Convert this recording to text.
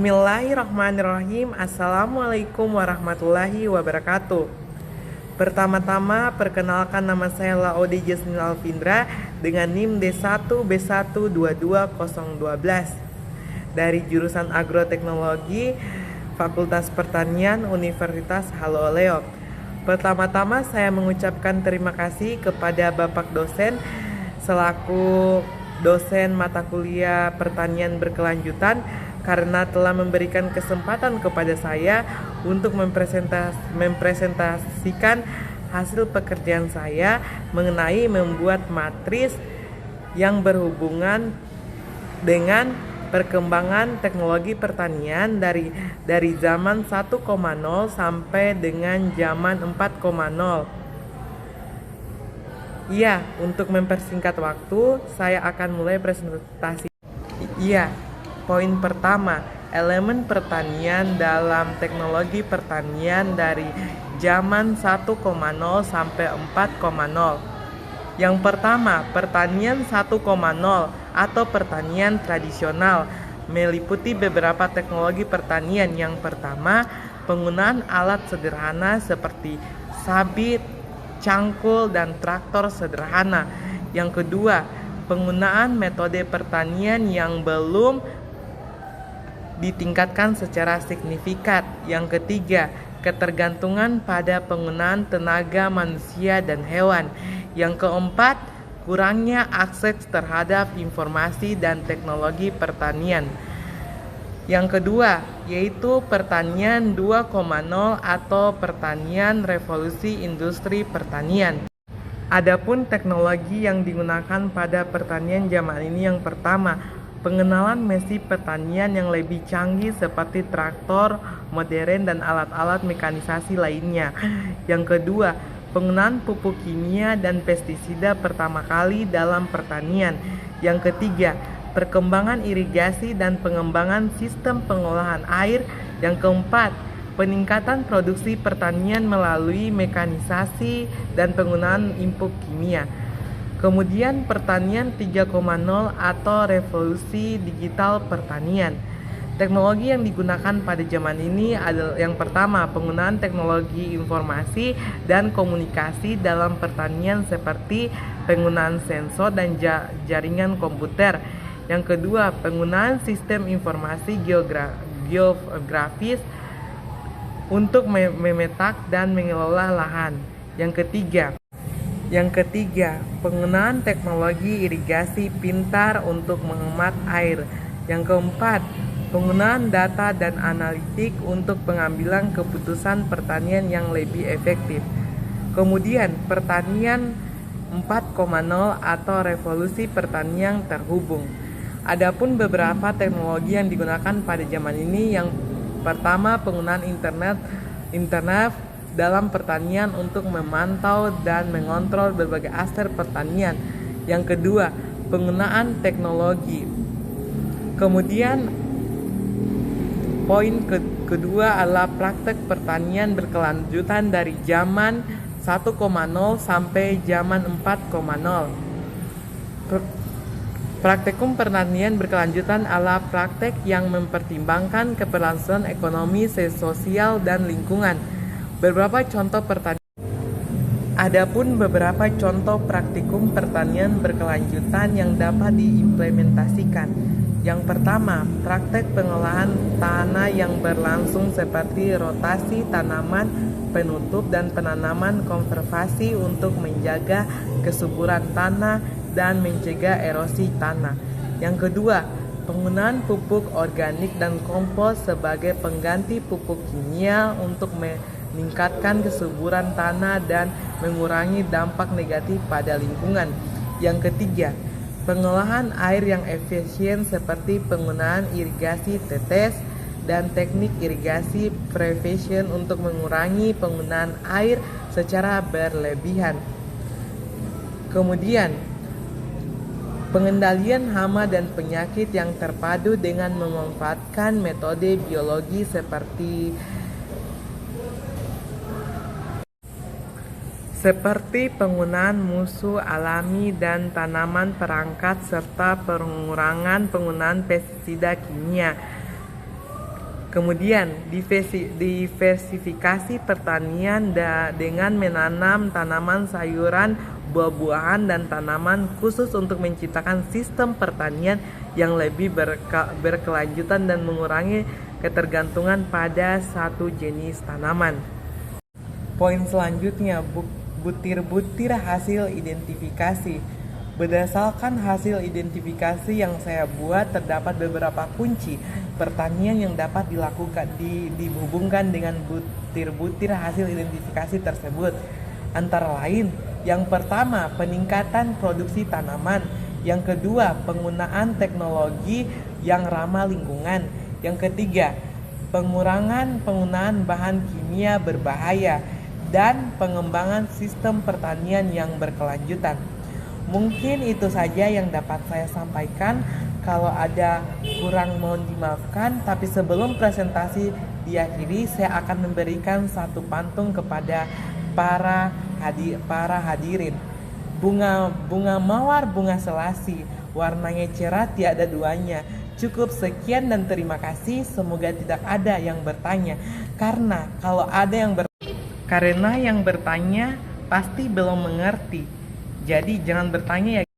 Bismillahirrahmanirrahim. Assalamualaikum warahmatullahi wabarakatuh. Pertama-tama, perkenalkan nama saya Laode Jasmine Alvindra dengan NIM D1B1222012 dari jurusan Agroteknologi Fakultas Pertanian Universitas Haloleo. Pertama-tama saya mengucapkan terima kasih kepada Bapak dosen selaku dosen mata kuliah pertanian berkelanjutan karena telah memberikan kesempatan kepada saya untuk mempresentasikan hasil pekerjaan saya mengenai membuat matris yang berhubungan dengan perkembangan teknologi pertanian dari zaman 1,0 sampai dengan zaman 4,0. Iya, untuk mempersingkat waktu, saya akan mulai presentasi. Iya. Poin pertama, elemen pertanian dalam teknologi pertanian dari zaman 1,0 sampai 4,0. Yang pertama, pertanian 1,0 atau pertanian tradisional meliputi beberapa teknologi pertanian. Yang pertama, penggunaan alat sederhana seperti sabit, cangkul, dan traktor sederhana. Yang kedua, penggunaan metode pertanian yang belum ditingkatkan secara signifikan. Yang ketiga, ketergantungan pada penggunaan tenaga manusia dan hewan. Yang keempat, kurangnya akses terhadap informasi dan teknologi pertanian. Yang kedua, yaitu pertanian 2,0 atau pertanian revolusi industri pertanian. Adapun teknologi yang digunakan pada pertanian zaman ini, yang pertama, pengenalan mesin pertanian yang lebih canggih seperti traktor modern dan alat-alat mekanisasi lainnya. Yang kedua, penggunaan pupuk kimia dan pestisida pertama kali dalam pertanian. Yang ketiga, perkembangan irigasi dan pengembangan sistem pengolahan air. Yang keempat, peningkatan produksi pertanian melalui mekanisasi dan penggunaan input kimia. Kemudian pertanian 3,0 atau revolusi digital pertanian. Teknologi yang digunakan pada zaman ini adalah yang pertama, penggunaan teknologi informasi dan komunikasi dalam pertanian seperti penggunaan sensor dan jaringan komputer. Yang kedua, penggunaan sistem informasi geografis untuk memetak dan mengelola lahan. Yang ketiga, penggunaan teknologi irigasi pintar untuk menghemat air. Yang keempat, penggunaan data dan analitik untuk pengambilan keputusan pertanian yang lebih efektif. Kemudian, pertanian 4,0 atau revolusi pertanian terhubung. Adapun beberapa teknologi yang digunakan pada zaman ini, yang pertama, penggunaan internet dalam pertanian untuk memantau dan mengontrol berbagai aspek pertanian. Yang kedua, penggunaan teknologi. Kemudian poin kedua adalah praktek pertanian berkelanjutan dari zaman 1,0 sampai zaman 4,0. Praktikum pertanian berkelanjutan adalah praktek yang mempertimbangkan keberlangsungan ekonomi, sosial, dan lingkungan. Adapun beberapa contoh praktikum pertanian berkelanjutan yang dapat diimplementasikan. Yang pertama, praktek pengolahan tanah yang berlangsung seperti rotasi tanaman penutup dan penanaman konservasi untuk menjaga kesuburan tanah dan mencegah erosi tanah. Yang kedua, penggunaan pupuk organik dan kompos sebagai pengganti pupuk kimia untuk meningkatkan kesuburan tanah dan mengurangi dampak negatif pada lingkungan. Yang ketiga, pengolahan air yang efisien seperti penggunaan irigasi tetes dan teknik irigasi prevention untuk mengurangi penggunaan air secara berlebihan. Kemudian, pengendalian hama dan penyakit yang terpadu dengan memanfaatkan metode biologi seperti penggunaan musuh alami dan tanaman perangkat serta pengurangan penggunaan pestisida kimia. Kemudian, diversifikasi pertanian dengan menanam tanaman sayuran, buah-buahan, dan tanaman khusus untuk menciptakan sistem pertanian yang lebih berkelanjutan dan mengurangi ketergantungan pada satu jenis tanaman. Poin selanjutnya, butir-butir hasil identifikasi. Berdasarkan hasil identifikasi yang saya buat, terdapat beberapa kunci pertanian yang dapat dilakukan dihubungkan dengan butir-butir hasil identifikasi tersebut. Antara lain, yang pertama, peningkatan produksi tanaman. Yang kedua, penggunaan teknologi yang ramah lingkungan. Yang ketiga, pengurangan penggunaan bahan kimia berbahaya dan pengembangan sistem pertanian yang berkelanjutan. Mungkin itu saja yang dapat saya sampaikan. Kalau ada kurang mohon dimaafkan. Tapi sebelum presentasi diakhiri, saya akan memberikan satu pantun kepada para hadirin. Bunga mawar, bunga selasi, warnanya cerah tiada duanya. Cukup sekian dan terima kasih. Semoga tidak ada yang bertanya. Karena yang bertanya pasti belum mengerti. Jadi jangan bertanya ya.